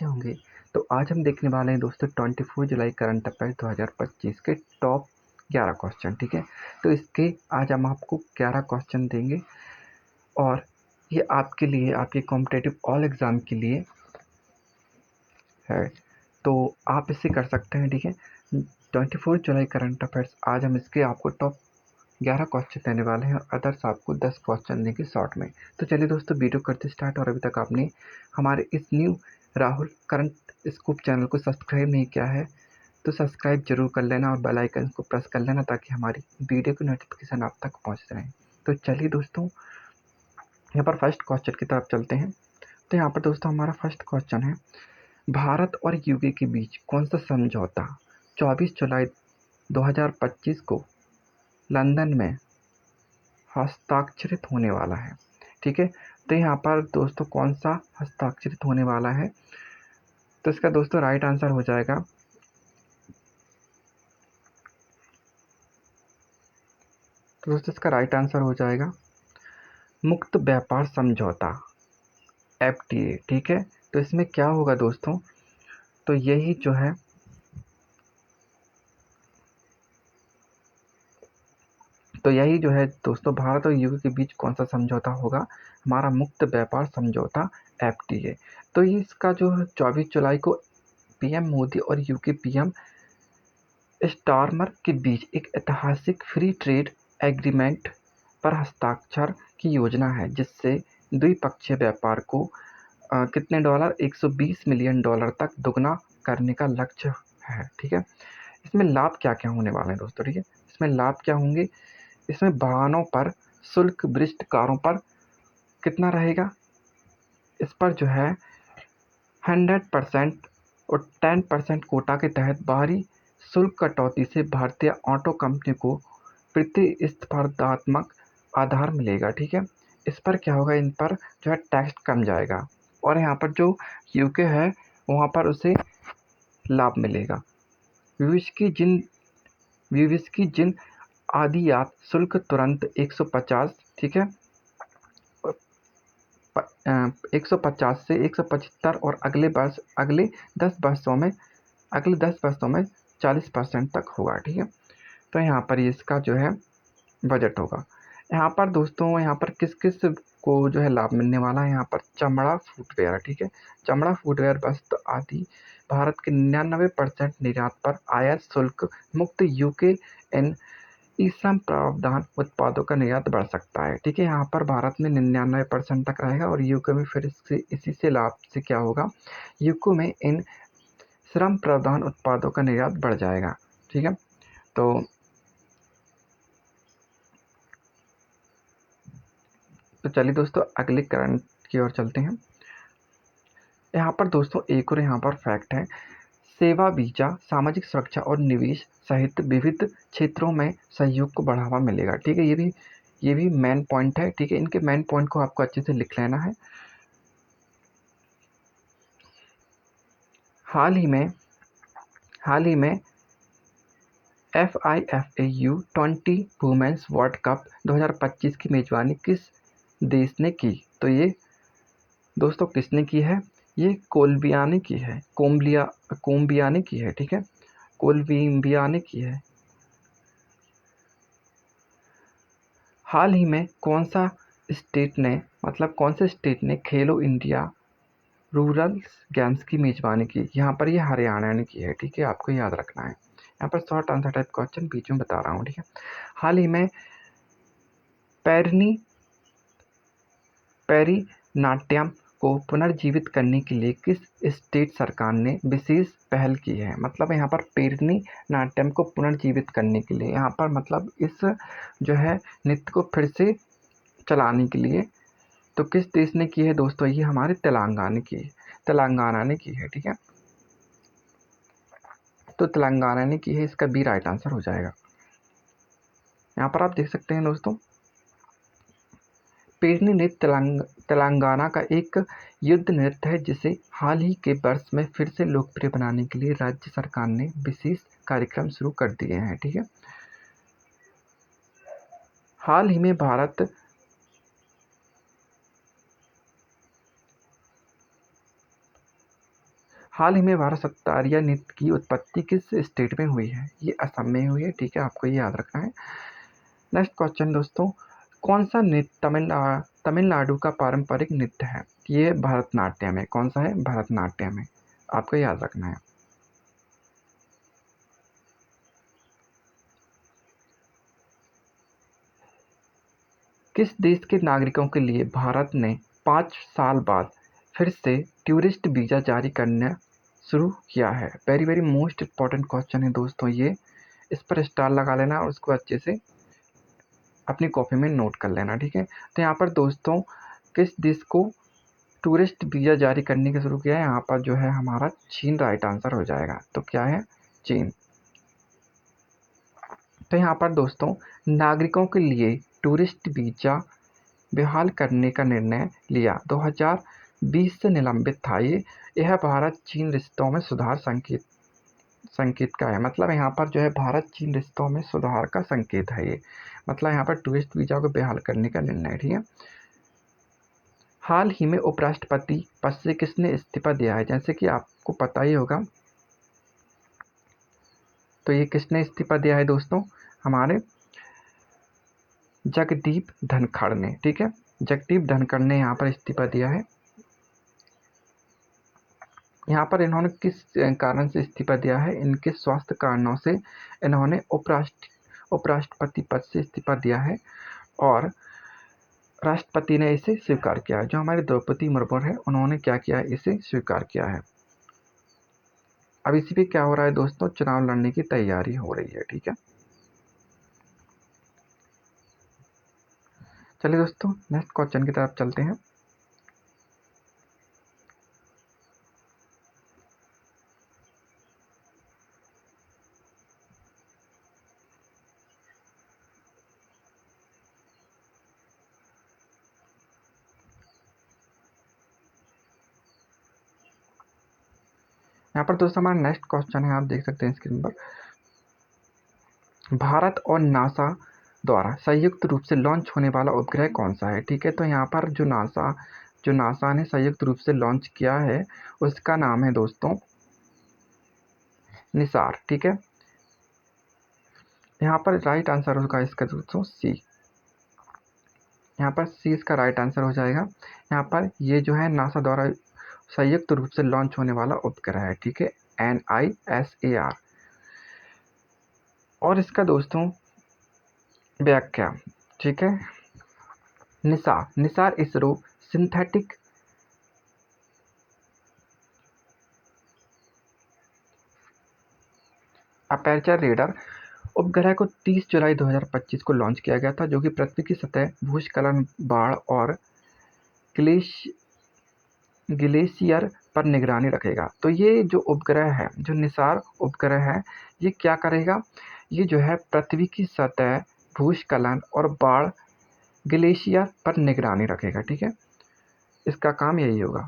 कैसे होंगे। तो आज हम देखने वाले हैं दोस्तों 24 जुलाई करंट अफेयर 2025 के टॉप 11 क्वेश्चन। ठीक है, तो इसके आज हम आपको 11 क्वेश्चन देंगे और ये आपके लिए, आपके कॉम्पिटेटिव ऑल एग्ज़ाम के लिए है, तो आप इसे कर सकते हैं। ठीक है, 24 जुलाई करंट अफेयर्स, आज हम इसके आपको टॉप 11 क्वेश्चन देने वाले हैं और अदर्स आपको 10 क्वेश्चन देंगे शॉर्ट में। तो चलिए दोस्तों वीडियो करते स्टार्ट। और अभी तक आपने हमारे इस new Rahul current scoop channel को सब्सक्राइब नहीं किया है तो सब्सक्राइब जरूर कर लेना और बेल आइकन को प्रेस कर लेना ताकि हमारी वीडियो की नोटिफिकेशन आप तक पहुंच रहे। तो चलिए दोस्तों यहाँ पर फर्स्ट क्वेश्चन की तरफ चलते हैं। तो यहाँ पर दोस्तों हमारा फर्स्ट क्वेश्चन है, भारत और यूके के बीच कौन सा समझौता 24 जुलाई 2025 को लंदन में हस्ताक्षरित होने वाला है। ठीक है, तो यहाँ पर दोस्तों कौन सा हस्ताक्षरित होने वाला है, तो इसका दोस्तों राइट आंसर हो जाएगा, तो दोस्तों इसका राइट आंसर हो जाएगा मुक्त व्यापार समझौता FTA। ठीक है, तो इसमें क्या होगा दोस्तों, तो यही जो है दोस्तों भारत और यूके के बीच कौन सा समझौता होगा, हमारा मुक्त व्यापार समझौता FTA। तो ये इसका जो 24 जुलाई को PM मोदी और यूके PM स्टारमर के बीच एक ऐतिहासिक फ्री ट्रेड एग्रीमेंट पर हस्ताक्षर की योजना है जिससे द्विपक्षीय व्यापार को कितने डॉलर, 120 मिलियन डॉलर तक दुगना करने का लक्ष्य है। ठीक है, इसमें लाभ क्या क्या होने वाले हैं दोस्तों। ठीक है, इसमें लाभ क्या होंगे, इसमें वाहनों पर शुल्क वरिष्ठ कारों पर कितना रहेगा, इस पर जो है 100% और 10% कोटा के तहत बाहरी शुल्क कटौती से भारतीय ऑटो कंपनी को प्रतिस्पर्धात्मक आधार मिलेगा। ठीक है, इस पर क्या होगा, इन पर जो है टैक्स कम जाएगा और यहाँ पर जो यूके है वहाँ पर उसे लाभ मिलेगा। विविश की जिन आदियात शुल्क तुरंत 150, ठीक है, 150 से 175 और अगले 10 वर्षों में 40% तक होगा। ठीक है, तो यहाँ पर इसका जो है बजट होगा। यहाँ पर दोस्तों यहाँ पर किस किस को जो है लाभ मिलने वाला है, यहाँ पर चमड़ा फुटवेयर। ठीक है, चमड़ा फुटवेयर वस्त्र आदि भारत के 99% निर्यात पर आयात शुल्क मुक्त यूके एन ई श्रम प्रावधान उत्पादों का निर्यात बढ़ सकता है। ठीक है, यहाँ पर भारत में 99% तक रहेगा और यूके में फिर इसी से लाभ से क्या होगा, यूके में इन श्रम प्रावधान उत्पादों का निर्यात बढ़ जाएगा। ठीक है, तो चलिए दोस्तों अगले करंट की ओर चलते हैं। यहाँ पर दोस्तों एक और यहाँ पर फैक्ट है, सेवा वीजा सामाजिक सुरक्षा और निवेश सहित विविध क्षेत्रों में सहयोग को बढ़ावा मिलेगा। ठीक है, ये भी मेन पॉइंट है। ठीक है, इनके मेन पॉइंट को आपको अच्छे से लिख लेना है। हाल ही में FIFAU 20 वुमेन्स वर्ल्ड कप 2025 की मेजबानी किस देश ने की, तो ये दोस्तों किसने की है, ये कोलंबिया ने की है, कोलंबिया ने की है। ठीक है, कोलंबिया ने की है। हाल ही में कौन से स्टेट ने खेलो इंडिया रूरल गेम्स की मेजबानी की, यहाँ पर ये हरियाणा ने की है। ठीक है, आपको याद रखना है, यहाँ पर शॉर्ट आंसर टाइप क्वेश्चन बीच में बता रहा हूँ। ठीक है, हाल ही में पेरी नाट्यम को पुनर्जीवित करने के लिए किस स्टेट सरकार ने विशेष पहल की है, मतलब यहाँ पर पेरिनी नाट्यम को पुनर्जीवित करने के लिए, यहाँ पर मतलब इस जो है नृत्य को फिर से चलाने के लिए, तो किस देश ने की है दोस्तों, ये हमारे तेलंगाना ने की है। ठीक है, तो तेलंगाना ने की है, इसका बी राइट आंसर हो जाएगा। यहाँ पर आप देख सकते हैं दोस्तों, पेरिनी नृत्य तेलंगाना का एक युद्ध नृत्य है जिसे हाल ही के वर्ष में फिर से लोकप्रिय बनाने के लिए राज्य सरकार ने विशेष कार्यक्रम शुरू कर दिए हैं। ठीक है, हाल ही में भारत हाल ही में भारत सत्तारिया नृत्य की उत्पत्ति किस स्टेट में हुई है? ये असम में हुई है, ठीक है, आपको ये याद रखना है। नेक्स्ट क्वेश्चन दोस्तों, कौन सा नृत्य तमिलनाडु का पारंपरिक नृत्य है? ये भरतनाट्यम है। कौन सा है? भरतनाट्यम है, आपको याद रखना है। किस देश के नागरिकों के लिए भारत ने 5 साल बाद फिर से टूरिस्ट वीज़ा जारी करना शुरू किया है? Very very most important question है दोस्तों ये। इस पर स्टार लगा लेना और उसको अच्छे से अपनी कॉपी में नोट कर लेना, ठीक है। तो यहाँ पर दोस्तों किस देश को टूरिस्ट वीज़ा जारी करने का शुरू किया है? यहाँ पर जो है हमारा चीन राइट आंसर हो जाएगा। तो क्या है? चीन। तो यहाँ पर दोस्तों नागरिकों के लिए टूरिस्ट वीज़ा बहाल करने का निर्णय लिया 2020 से निलंबित था। यह भारत चीन रिश्तों में सुधार संकेत का है। मतलब यहाँ पर जो है भारत चीन रिश्तों में सुधार का संकेत है ये। मतलब यहाँ पर टूरिस्ट वीज़ा को बहाल करने का निर्णय, ठीक है। हाल ही में उपराष्ट्रपति पद से किसने इस्तीफा दिया है? जैसे कि आपको पता ही होगा, तो ये किसने इस्तीफा दिया है दोस्तों? हमारे जगदीप धनखड़ ने, ठीक है। जगदीप धनखड़ ने यहाँ पर इस्तीफा दिया है। यहाँ पर इन्होंने किस कारण से इस्तीफा दिया है? इनके स्वास्थ्य कारणों से इन्होंने उपराष्ट्रपति पद से इस्तीफा दिया है और राष्ट्रपति ने इसे स्वीकार किया है। जो हमारी द्रौपदी मुर्मू है उन्होंने क्या किया है? इसे स्वीकार किया है। अब इसी पे क्या हो रहा है दोस्तों? चुनाव लड़ने की तैयारी हो रही है, ठीक है। चलिए दोस्तों नेक्स्ट क्वेश्चन की तरफ चलते हैं। यहाँ पर दोस्तों हमारा नेक्स्ट क्वेश्चन है, आप देख सकते हैं स्क्रीन पर। भारत और नासा द्वारा संयुक्त रूप से लॉन्च होने वाला उपग्रह कौन सा है? ठीक है, तो यहाँ पर जो नासा ने संयुक्त रूप से लॉन्च किया है उसका नाम है दोस्तों निसार, ठीक है। यहाँ पर राइट आंसर होगा इसका दोस्तों सी। यहाँ पर सी इसका राइट आंसर हो जाएगा। यहाँ पर ये जो है नासा द्वारा संयुक्त रूप से लॉन्च होने वाला उपग्रह है, ठीक है, NISAR। और इसका दोस्तों व्याख्या, ठीक है, Nisar ISRO synthetic aperture raider उपग्रह को 30 जुलाई 2025 को लॉन्च किया गया था, जो कि पृथ्वी की सतह, भूस्खलन, बाढ़ और ग्लेशियर पर निगरानी रखेगा। तो ये जो उपग्रह है, जो निसार उपग्रह है, ये क्या करेगा? ये जो है पृथ्वी की सतह, भूस्खलन और बाढ़, ग्लेशियर पर निगरानी रखेगा, ठीक है। इसका काम यही होगा।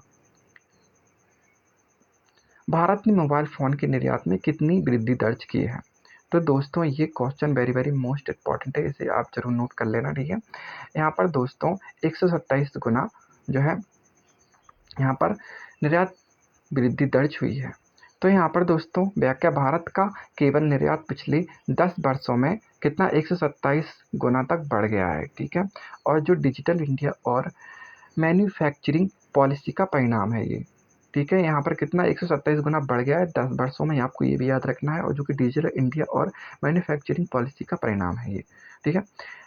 भारत ने मोबाइल फ़ोन के निर्यात में कितनी वृद्धि दर्ज की है? तो दोस्तों ये question very very most important है, इसे आप जरूर नोट कर लेना, ठीक है। यहाँ पर दोस्तों 127 गुना जो है यहाँ पर निर्यात वृद्धि दर्ज हुई है। तो यहाँ पर दोस्तों व्याख्या, भारत का केवल निर्यात पिछले 10 वर्षों में कितना 127 गुना तक बढ़ गया है, ठीक है। और जो डिजिटल इंडिया और मैन्युफैक्चरिंग पॉलिसी का परिणाम है ये, ठीक है। यहाँ पर कितना 127 गुना बढ़ गया है 10 वर्षों में, आपको ये भी याद रखना है। और जो कि डिजिटल इंडिया और मैन्युफैक्चरिंग पॉलिसी का परिणाम है ये, ठीक है।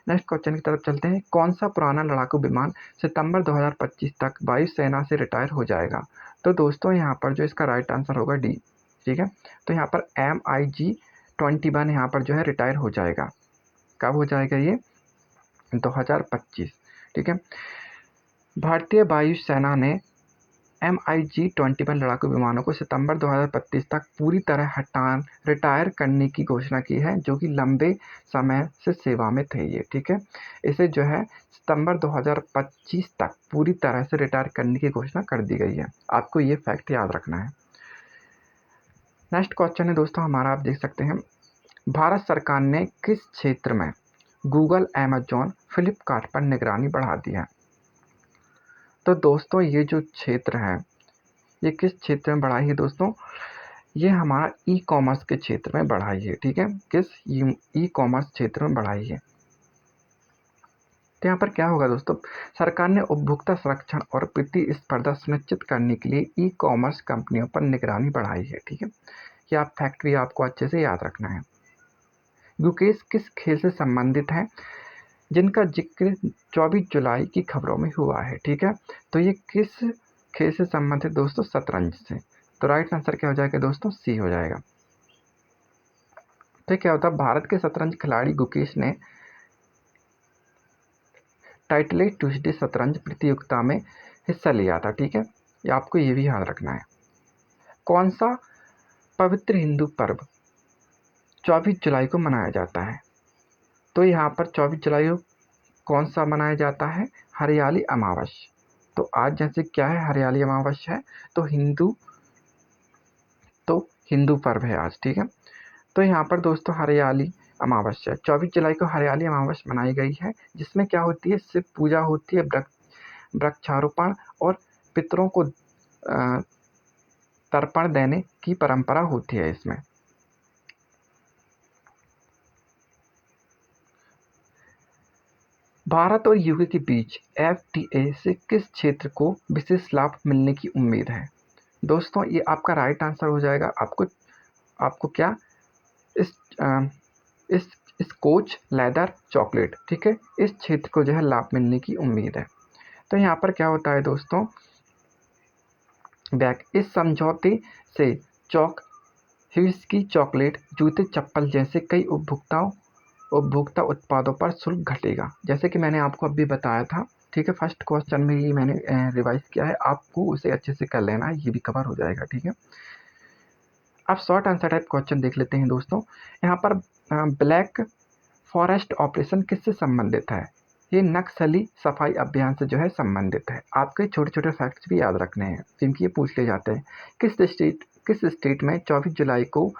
नेक्स्ट क्वेश्चन की तरफ चलते हैं। कौन सा पुराना लड़ाकू विमान सितंबर 2025 तक वायुसेना से रिटायर हो जाएगा? तो दोस्तों यहाँ पर जो इसका राइट आंसर होगा डी, ठीक है। तो यहाँ पर MiG-21 यहाँ पर जो है रिटायर हो जाएगा। कब हो जाएगा ये? 2025, ठीक है। भारतीय वायुसेना ने MiG-21 लड़ाकू विमानों को सितंबर 2025 तक पूरी तरह रिटायर करने की घोषणा की है, जो कि लंबे समय से सेवा में थे ये, ठीक है। इसे जो है सितंबर 2025 तक पूरी तरह से रिटायर करने की घोषणा कर दी गई है। आपको ये फैक्ट याद रखना है। नेक्स्ट क्वेश्चन है दोस्तों हमारा, आप देख सकते हैं। भारत सरकार ने किस क्षेत्र में गूगल, अमेजॉन, फ्लिपकार्ट पर निगरानी बढ़ा दी है? तो दोस्तों ये जो क्षेत्र है ये किस क्षेत्र में बढ़ाई है दोस्तों? ये हमारा ई कॉमर्स के क्षेत्र में बढ़ाई है, ठीक है, किस ई कॉमर्स क्षेत्र में बढ़ाई है। तो यहाँ पर क्या होगा दोस्तों, सरकार ने उपभोक्ता संरक्षण और प्रतिस्पर्धा सुनिश्चित करने के लिए ई कॉमर्स कंपनियों पर निगरानी बढ़ाई है, ठीक है। ये आप फैक्ट्री आपको अच्छे से याद रखना है। गुकेश किस खेल से संबंधित है जिनका जिक्र 24 जुलाई की खबरों में हुआ है, ठीक है। तो ये किस खेल से संबंधित दोस्तों? शतरंज से। तो राइट आंसर क्या हो जाएगा दोस्तों? सी हो जाएगा। तो क्या होता है, भारत के शतरंज खिलाड़ी गुकेश ने टाइटल ट्यूसडे शतरंज प्रतियोगिता में हिस्सा लिया था, ठीक है। ये आपको ये भी याद रखना है। कौन सा पवित्र हिंदू पर्व 24 जुलाई को मनाया जाता है? तो यहाँ पर 24 जुलाई को कौन सा मनाया जाता है? हरियाली अमावस्या। तो आज जैसे क्या है, हरियाली अमावस्या है, तो हिंदू पर्व है आज, ठीक है। तो यहाँ पर दोस्तों हरियाली अमावस्या 24 जुलाई को हरियाली अमावस्या मनाई गई है, जिसमें क्या होती है, शिव पूजा होती है, वृक्षारोपण और पितरों को तर्पण देने की परंपरा होती है इसमें। भारत और यूके के बीच एफटीए से किस क्षेत्र को विशेष लाभ मिलने की उम्मीद है? दोस्तों ये आपका राइट आंसर हो जाएगा। आपको क्या, इस इस स्कॉच लेदर चॉकलेट, ठीक है, इस क्षेत्र को जो है लाभ मिलने की उम्मीद है। तो यहाँ पर क्या होता है दोस्तों, इस समझौते से व्हिस्की, चॉकलेट, जूते, चप्पल जैसे कई उपभोक्ता उत्पादों पर शुल्क घटेगा, जैसे कि मैंने आपको अभी बताया था, ठीक है। फर्स्ट क्वेश्चन में ही मैंने रिवाइज किया है, आपको उसे अच्छे से कर लेना है, ये भी कवर हो जाएगा, ठीक है। अब शॉर्ट आंसर टाइप क्वेश्चन देख लेते हैं दोस्तों। यहाँ पर ब्लैक फॉरेस्ट ऑपरेशन किससे संबंधित है? ये नक्सली सफाई अभियान से जो है संबंधित है। आपके छोटे छोटे फैक्ट्स भी याद रखने हैं, क्योंकि ये पूछ ले जाते हैं। किस स्टेट में 24 जुलाई को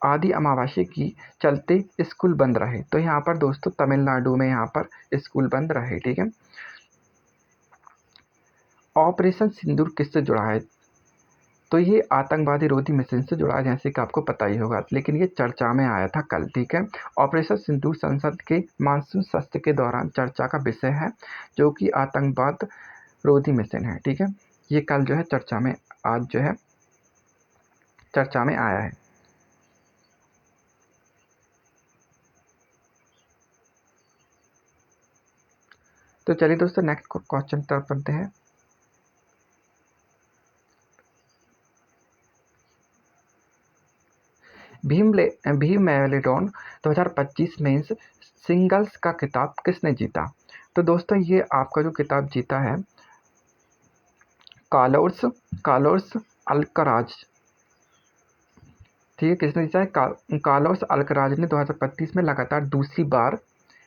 आदि अमावस्या की चलते स्कूल बंद रहे? तो यहाँ पर दोस्तों तमिलनाडु में यहाँ पर स्कूल बंद रहे, ठीक है। ऑपरेशन सिंदूर किससे जुड़ा है? तो ये आतंकवादी रोधी मिशन से जुड़ा है, जैसे कि आपको पता ही होगा, लेकिन ये चर्चा में आया था कल, ठीक है। ऑपरेशन सिंदूर संसद के मानसून सत्र के दौरान चर्चा का विषय है, जो कि आतंकवाद रोधी मिशन है, ठीक है। ये कल जो है आज जो है चर्चा में आया है। तो चलिए दोस्तों नेक्स्ट क्वेश्चन तरफ बढ़ते हैं। विंबलडन 2025 मेंस सिंगल्स का खिताब किसने जीता? तो दोस्तों ये आपका जो खिताब जीता है कार्लोस अल्कराज, ठीक है। किसने जीता है? कार्लोस अल्कराज ने 2025 में लगातार दूसरी बार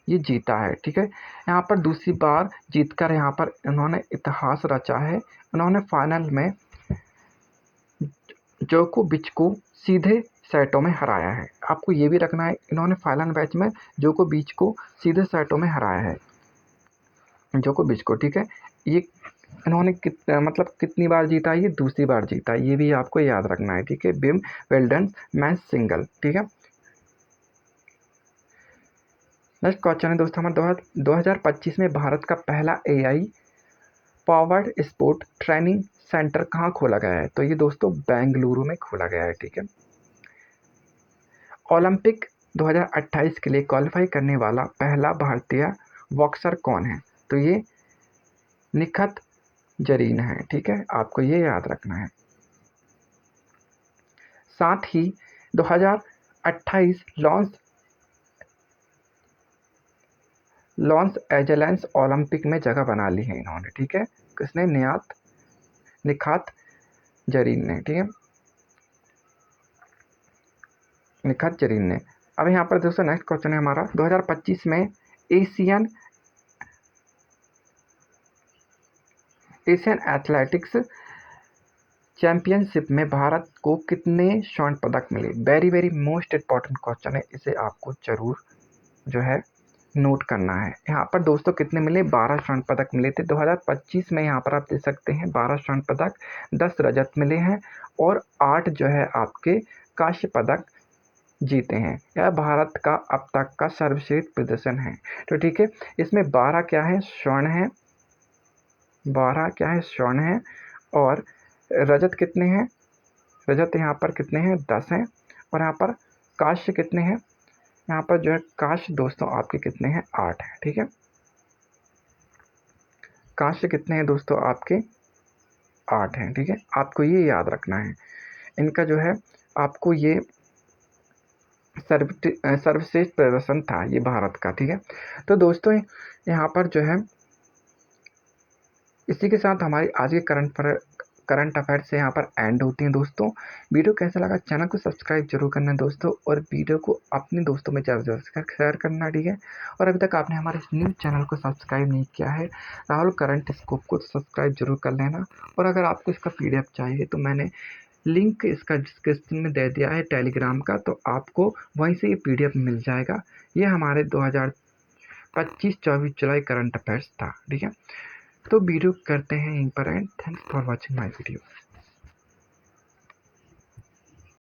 ये जीता है, ठीक है। यहाँ पर दूसरी बार जीतकर यहाँ पर इन्होंने इतिहास रचा है। उन्होंने फाइनल में जोकोविच को सीधे सेटों में हराया है। आपको ये भी रखना है, इन्होंने फाइनल मैच में जोकोविच को सीधे सेटों में हराया है, जोकोविच को, ठीक है। ये इन्होंने कितनी बार जीता है? ये दूसरी बार जीता है, ये भी आपको याद रखना है, ठीक है। विंबलडन मेंस सिंगल, ठीक है। नेक्स्ट क्वेश्चन है दोस्तों हमारा 2025 में भारत का पहला AI powered sport training centre कहाँ खोला गया है? तो ये दोस्तों बेंगलुरु में खोला गया है, ठीक है। ओलंपिक 2028 के लिए क्वालिफाई करने वाला पहला भारतीय बॉक्सर कौन है? तो ये निखत जरीन है, ठीक है। आपको ये याद रखना है। साथ ही 2028 लॉस एंजल्स ओलंपिक में जगह बना ली है इन्होंने, ठीक है। किसने? निखात जरीन ने, ठीक है, निखात जरीन ने। अब यहाँ पर दोस्तों नेक्स्ट क्वेश्चन है हमारा 2025 में एशियन एथलेटिक्स चैंपियनशिप में भारत को कितने स्वर्ण पदक मिले? Very very most important question है, इसे आपको जरूर जो है नोट करना है। यहाँ पर दोस्तों कितने मिले, 12 स्वर्ण पदक मिले थे 2025 में। यहाँ पर आप देख सकते हैं 12 स्वर्ण पदक, 10 रजत मिले हैं और 8 जो है आपके कांस्य पदक जीते हैं। यह भारत का अब तक का सर्वश्रेष्ठ प्रदर्शन है। तो ठीक है, इसमें 12 क्या है, स्वर्ण है, 12 क्या है, स्वर्ण है। और रजत कितने हैं, रजत यहाँ पर कितने हैं, 10 हैं। और यहाँ पर कांस्य कितने हैं, यहाँ पर जो है कांस्य दोस्तों आपके कितने हैं, 8 हैं। ठीक है, कांस्य कितने हैं दोस्तों आपके, 8 हैं। ठीक है, आपको ये याद रखना है। इनका जो है आपको ये सर्वश्रेष्ठ प्रदर्शन था ये भारत का। ठीक है, तो दोस्तों यहाँ पर जो है इसी के साथ हमारी आज के करंट अफेयर्स से यहाँ पर एंड होती हैं दोस्तों। वीडियो कैसा लगा, चैनल को सब्सक्राइब जरूर करना दोस्तों, और वीडियो को अपने दोस्तों में ज़रूर शेयर करना। ठीक है, और अभी तक आपने हमारे न्यूज़ चैनल को सब्सक्राइब नहीं किया है, राहुल करंट स्कोप को सब्सक्राइब जरूर कर लेना। और अगर आपको इसका PDF चाहिए तो मैंने लिंक इसका डिस्क्रिप्शन में दे दिया है टेलीग्राम का, तो आपको वहीं से ये PDF मिल जाएगा। ये हमारे 2025-24 जुलाई करंट अफेयर्स था। ठीक है, तो वीडियो करते हैं यहीं पर and. Thanks for watching my video.